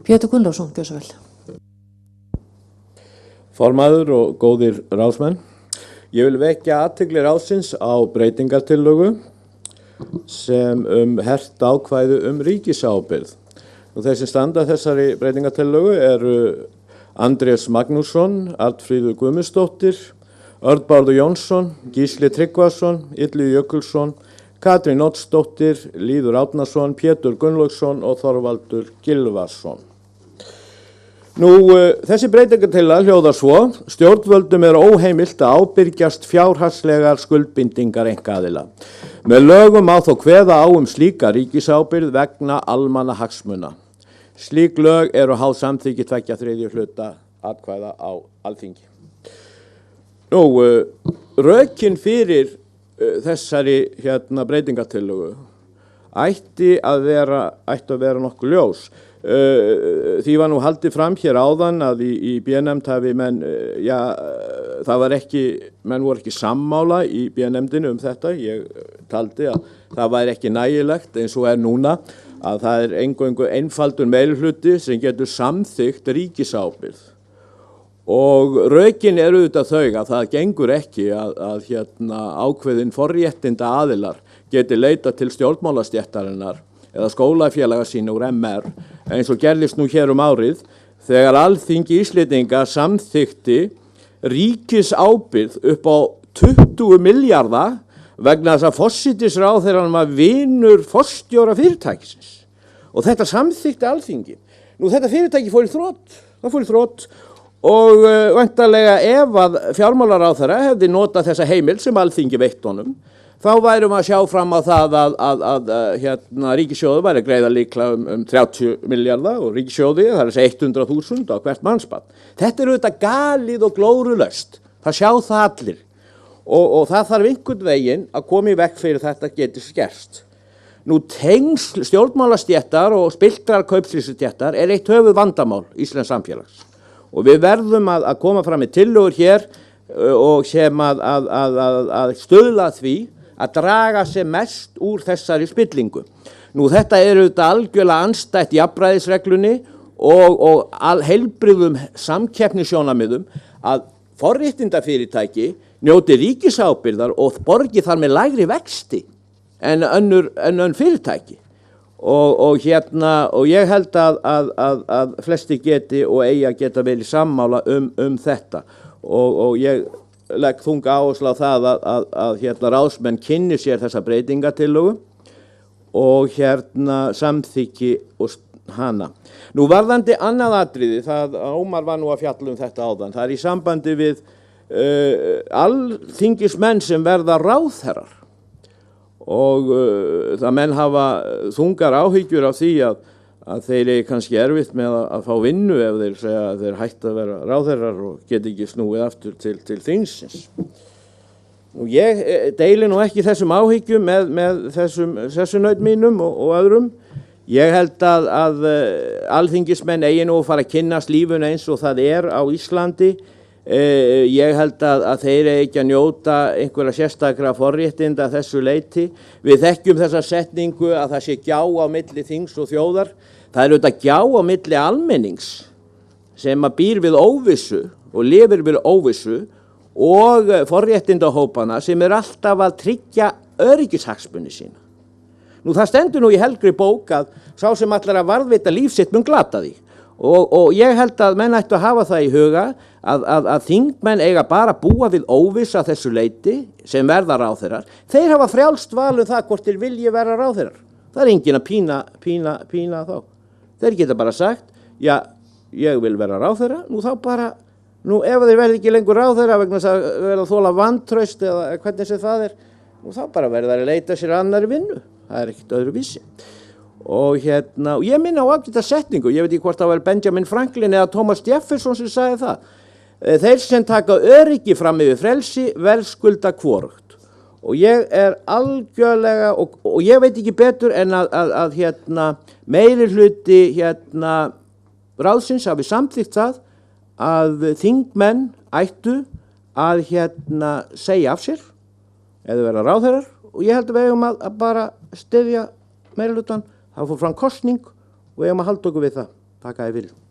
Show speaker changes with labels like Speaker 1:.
Speaker 1: Pétur Gunnlaugsson, gjörðu svo vel.
Speaker 2: Formaður og góðir ráðsmenn, ég vil vekja athygli ráðsins á breytingartillögu sem hert ákvæði ríkisábyrgð. Og þeir sem standa að þessari breytingartillögu eru Andrés Magnússon, Arnfríður Guðmundsdóttir, Örn Bárður Jónsson, Gísli Tryggvason, Illugi Jökulsson, Katrín Oddsdóttir, Lýður Árnason, Pétur Gunnlaugsson og Þorvaldur Gylfason. Þessi breytingartillaga hljóðar svo: stjórnvöldum er óheimilt að ábyrgjast fjárhagslegar skuldbindingar einkaaðila. Með lögum má þó kveða á slíka ríkisábyrgð vegna almannahagsmuna. Slík lög eru háð samþykki 2/3 hluta atkvæða á Alþingi. Rökin fyrir þessari breytingartillögu ættu að vera nokkuð ljós. Því var haldið fram hér áðan að í B-nefnd hafi menn, menn voru ekki sammála í B-nefndinu þetta. Ég taldi að það væri ekki nægilegt eins og núna, að það er eingöngu einfaldur meirihluti sem getur samþykkt ríkisábyrgð. Og rökin eru auðvitað þau að það gengur ekki að ákveðin forréttinda aðilar geti leita til stjórnmálastéttarinnar eða skólafélaga sín úr MR, eins og gerðist hér árið, þegar Alþingi Íslendinga samþykkti ríkisábyrgð upp á 20 milljarða vegna þess að forsætisráðherrann var vinur forstjóra fyrirtækisins. Og þetta samþykkti Alþingi. Þetta fyrirtæki fór í þrot, og væntanlega ef að fjármálaráðherra hefði notað þessa heimild sem Alþingi veitt honum, þá værum að sjá fram á það að ríkissjóður væri að greiða líklega 30 milljarða og ríkissjóði, það er 100.000 á hvert mannsbarn. Þetta er auðvitað galið og glórulaust. Það sjá það allir. Og það þarf einhvern veginn að koma í veg fyrir þetta geti skerst. Tengsl stjórnmálastéttar og spiltrar kaupsýslustéttar er eitt höfuð vandamál íslensks samfélags. Og við verðum að koma fram með tillögur hér og sem að stuðla því að draga sem mest úr þessari spillingu. Þetta er auðvitað algjörlega andstætt jafnræðisreglunni og heilbrigðum samkeppnissjónarmiðum að forréttindafyrirtæki njóti ríkisábyrgðar og borgi þar með lægri vexti en önnur fyrirtæki. Og ég held að flesti geti og eigi að geta verið sammála þetta. Og ég legg þunga áherslu á það að ráðsmenn kynni sér þessa breytingartillögu og samþykki hana. Varðandi annað atriði, Ómar var að fjalla þetta áðan, það er í sambandi við alþingismenn sem verða ráðherrar. Og það menn hafa þungar áhyggjur af því að þeir eru kannski erfitt með að fá vinnu ef þeir segja að þeir hætta að vera ráðherrar og geti ekki snúið aftur til þingsins. Ég deili ekki þessum áhyggjum með þessum naut mínum og öðrum. Ég held að alþingismenn eigi að fara að kynnast lífinu eins og það er á Íslandi. Ég held að þeir ekki að njóta einhverja sérstakra forréttinda að þessu leyti. Við þekkjum þessa setningu að það sé gjá á milli þings og þjóðar. Það er auðvitað gjá á milli almennings sem að býr við óvissu og lifir við óvissu og forréttindahópana sem alltaf að tryggja öryggishagsmuni sína. Það stendur í helgri bók að sá sem ætlar að varðveita líf sitt mun glata því. Og ég held að menn ættu að hafa það í huga að þingmenn eiga bara að búa við óvissa þessu leyti sem verða ráðherrar. Þeir hafa frjálst val það hvort þeir vilji vera ráðherrar. Það er enginn að pína þá. Þeir geta bara sagt, já, ég vil vera ráðherra, þá bara, ef þeir verði ekki lengur ráðherra vegna þess að verða að þola vantraust eða hvernig sem það þá bara verða að leita sér annarri vinnu. Það er ekkert öðruvísi. Og ég minna á ágæta setningu, ég veit ekki hvort það var Benjamin Franklin eða Thomas Jefferson sem sagði það. Þeir sem taka öryggi fram yfir frelsi verðskulda hvorugt. Og ég er algjörlega, og ég veit ekki betur en að meirihluti ráðsins hafi samþykkt það að þingmenn ættu að segja af sér eða vera ráðherrar, og ég held að við eigum að bara styðja meirihlutann. Það fór fram kosning og við eigum að halda okkur við það. Takk fyrir.